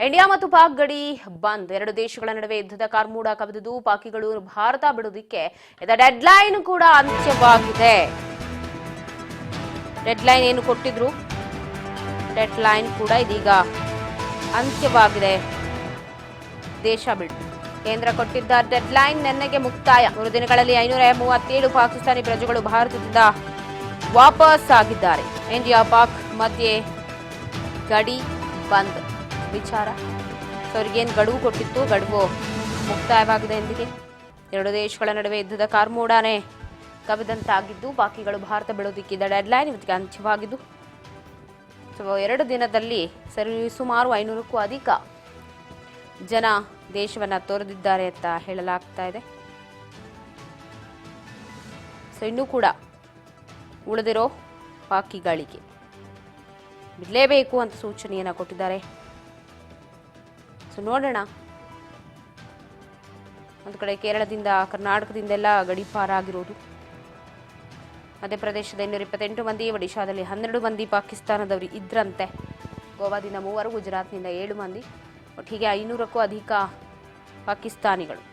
India ಮತ್ತು ಪಾಕ್ ಗಡಿ ಬಂದ್ ಎರಡು ದೇಶಗಳ ನಡುವೆ ಯುದ್ಧದ ಕಾರ್ಮೋಡ ಕವಿದಿದ್ದು ಪಾಕಿಗಳು ಭಾರತ ಬಿಡುವುದಕ್ಕೆ ಡೆಡ್ಲೈನ್ ಕೂಡ ಅಂತ್ಯವಾಗಿದೆ. ಡೆಡ್ಲೈನ್ ಏನು ಕೊಟ್ಟಿದ್ರು, ಡೆಡ್ಲೈನ್ ಕೂಡ ಇದೀಗ ಅಂತ್ಯವಾಗಿದೆ. ದೇಶ ಬಿಡು ಕೇಂದ್ರ ಕೊಟ್ಟಿದ್ದ ಡೆಡ್ಲೈನ್ ನಿನ್ನೆಗೆ ಮುಕ್ತಾಯ. 3 ದಿನಗಳಲ್ಲಿ 537 ಪಾಕಿಸ್ತಾನಿ ಪ್ರಜೆಗಳು ಭಾರತದಿಂದ ವಾಪಸ್ ಆಗಿದ್ದಾರೆ. ಇಂಡಿಯಾ ಪಾಕ್ ಮಧ್ಯೆ ಗಡಿ ಬಂದ್ ವಿಚಾರ ಅವರಿಗೇನು ಗಡುವು ಕೊಟ್ಟಿತ್ತು, ಗಡುವು ಮುಕ್ತಾಯವಾಗಿದೆ. ಎಂದಿಗೆ ಎರಡು ದೇಶಗಳ ನಡುವೆ ಯುದ್ಧದ ಕಾರ್ಮೋಡಾನೆ ಕವಿದಂತಾಗಿದ್ದು ಪಾಕಿಗಳು ಭಾರತ ಬಿಡೋದಕ್ಕಿದ್ದ ಡೆಡ್ಲೈನ್ ಇವತ್ತಿಗೆ ಅಂತ್ಯವಾಗಿದ್ದು 2 ದಿನದಲ್ಲಿ ಸುಮಾರು 500ಕ್ಕೂ ಅಧಿಕ ಜನ ದೇಶವನ್ನ ತೊರೆದಿದ್ದಾರೆ ಅಂತ ಹೇಳಲಾಗ್ತಾ ಇದೆ. ಇನ್ನೂ ಕೂಡ ಉಳಿದಿರೋ ಪಾಕಿಗಳಿಗೆ ಬಿಡಲೇಬೇಕು ಅಂತ ಸೂಚನೆಯನ್ನ ಕೊಟ್ಟಿದ್ದಾರೆ. ನೋಡೋಣ. ಒಂದು ಕಡೆ ಕೇರಳದಿಂದ ಕರ್ನಾಟಕದಿಂದೆಲ್ಲ ಗಡಿಪಾರಾಗಿರೋದು. ಮಧ್ಯಪ್ರದೇಶದ 228 ಮಂದಿ, ಒಡಿಶಾದಲ್ಲಿ 12 ಮಂದಿ ಪಾಕಿಸ್ತಾನದವರು ಇದ್ರಂತೆ. ಗೋವಾದಿಂದ 3, ಗುಜರಾತ್ನಿಂದ 7 ಮಂದಿ, ಒಟ್ಟಿಗೆ 500ಕ್ಕೂ ಅಧಿಕ ಪಾಕಿಸ್ತಾನಿಗಳು.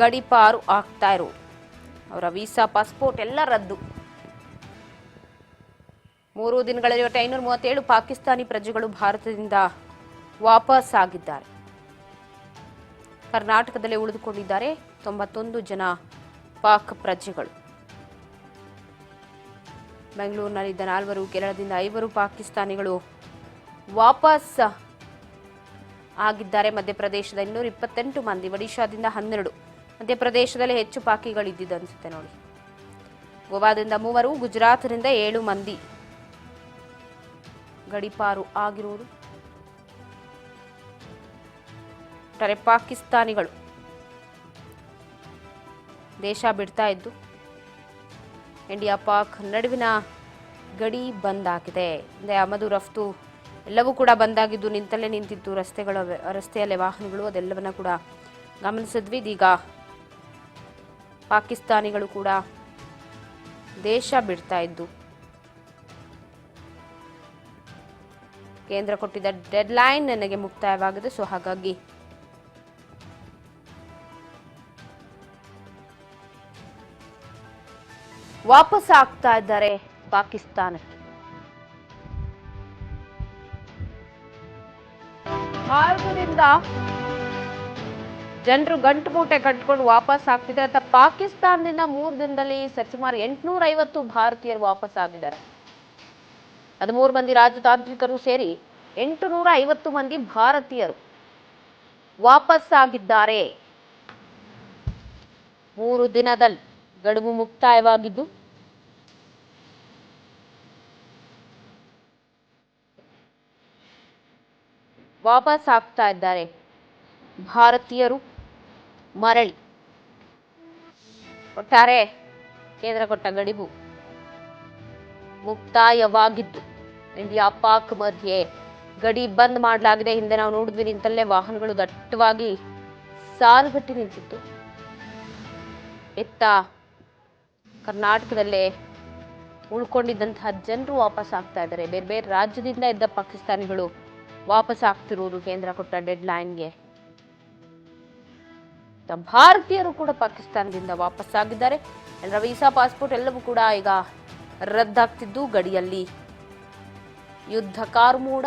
ಗಡಿಪಾರು ಆಗ್ತಾ ಇರೋದು. ಅವರ ವೀಸಾ, ಪಾಸ್ಪೋರ್ಟ್ ಎಲ್ಲ ರದ್ದು. 3 ದಿನಗಳಲ್ಲಿ 537 ಪಾಕಿಸ್ತಾನಿ ಪ್ರಜೆಗಳು ಭಾರತದಿಂದ ವಾಪಸ್ ಆಗಿದ್ದಾರೆ. ಕರ್ನಾಟಕದಲ್ಲೇ ಉಳಿದುಕೊಂಡಿದ್ದಾರೆ 91 ಜನ ಪಾಕ್ ಪ್ರಜೆಗಳು. ಬೆಂಗಳೂರಿನಲ್ಲಿದ್ದ 4, ಕೇರಳದಿಂದ 5 ಪಾಕಿಸ್ತಾನಿಗಳು ವಾಪಸ್ ಆಗಿದ್ದಾರೆ. ಮಧ್ಯಪ್ರದೇಶದ 228 ಮಂದಿ, ಒಡಿಶಾದಿಂದ 12, ಮಧ್ಯಪ್ರದೇಶದಲ್ಲಿ ಹೆಚ್ಚು ಪಾಕಿಗಳಿದ್ದಿದ್ದು ಅನ್ಸುತ್ತೆ ನೋಡಿ. ಗೋವಾದಿಂದ 3, ಗುಜರಾತ್ನಿಂದ 7 ಮಂದಿ ಗಡಿಪಾರು ಆಗಿರುವುದು. ಪಾಕಿಸ್ತಾನಿಗಳು ದೇಶ ಬಿಡ್ತಾ ಇದ್ದು ಇಂಡಿಯಾ ಪಾಕ್ ನಡುವಿನ ಗಡಿ ಬಂದ್ ಆಗಿದೆ. ಆಮದು ರಫ್ತು ಎಲ್ಲವೂ ಕೂಡ ಬಂದಾಗಿದ್ದು ನಿಂತಲ್ಲೇ ನಿಂತಿದ್ದು. ರಸ್ತೆಯಲ್ಲೇ ವಾಹನಗಳು ಅದೆಲ್ಲವನ್ನ ಕೂಡ ಗಮನಿಸಿದ್ವಿ. ಇದೀಗ ಪಾಕಿಸ್ತಾನಿಗಳು ಕೂಡ ದೇಶ ಬಿಡ್ತಾ ಇದ್ದು ಕೇಂದ್ರ ಕೊಟ್ಟಿದ್ದ ಡೆಡ್ಲೈನ್ ನನಗೆ ಮುಕ್ತಾಯವಾಗಿದೆ. ಹಾಗಾಗಿ ವಾಪಸ್ ಆಗ್ತಾ ಇದ್ದಾರೆ ಪಾಕಿಸ್ತಾನಕ್ಕೆ. ಭಾರತದಿಂದ ಜನರು ಗಂಟು ಮೂಟೆ ಕಟ್ಕೊಂಡು ವಾಪಸ್ ಆಗ್ತಿದ್ದಾರೆ ಅಂತ ಪಾಕಿಸ್ತಾನದಿಂದ 3 ದಿನದಲ್ಲಿ ಸುಮಾರು 850 ಭಾರತೀಯರು ವಾಪಸ್ ಆಗಿದ್ದಾರೆ. 13 ಮಂದಿ ರಾಜತಾಂತ್ರಿಕರು ಸೇರಿ 850 ಮಂದಿ ಭಾರತೀಯರು ವಾಪಸ್ ಆಗಿದ್ದಾರೆ. 3 ದಿನದಲ್ಲಿ ಗಡುವು ಮುಕ್ತಾಯವಾಗಿದ್ದು ವಾಪಸ್ ಆಗ್ತಾ ಇದ್ದಾರೆ ಭಾರತೀಯರು ಮರಳಿ. ಒಟ್ಟಾರೆ ಕೇಂದ್ರ ಕೊಟ್ಟ ಗಡುವು ಮುಕ್ತಾಯವಾಗಿದ್ದು ಇಂಡಿಯಾ ಪಾಕ್ ಮಧ್ಯೆ ಗಡಿ ಬಂದ್ ಮಾಡಲಾಗಿದೆ. ಹಿಂದೆ ನಾವು ನೋಡಿದ್ವಿ, ನಿಂತಲ್ಲೇ ವಾಹನಗಳು ದಟ್ಟವಾಗಿ ಸಾಲುಗಟ್ಟಿ ನಿಂತಿತ್ತು. ಇತ್ತ ಕರ್ನಾಟಕದಲ್ಲೇ ಉಳ್ಕೊಂಡಿದ್ದಂತಹ ಜನರು ವಾಪಸ್ ಆಗ್ತಾ ಇದ್ದಾರೆ. ಬೇರೆ ಬೇರೆ ರಾಜ್ಯದಿಂದ ಇದ್ದ ಪಾಕಿಸ್ತಾನಿಗಳು ವಾಪಸ್ ಆಗ್ತಿರೋದು ಕೇಂದ್ರ ಕೊಟ್ಟ ಡೆಡ್ಲೈನ್ಗೆ. ಭಾರತೀಯರು ಕೂಡ ಪಾಕಿಸ್ತಾನದಿಂದ ವಾಪಸ್ ಆಗಿದ್ದಾರೆ. ಎಲ್ಲರ ವೀಸಾ, ಪಾಸ್ಪೋರ್ಟ್ ಎಲ್ಲವೂ ಕೂಡ ಈಗ ರದ್ದಾಗ್ತಿದ್ದು ಗಡಿಯಲ್ಲಿ ಯುದ್ಧ ಕಾರ್ಮೋಡ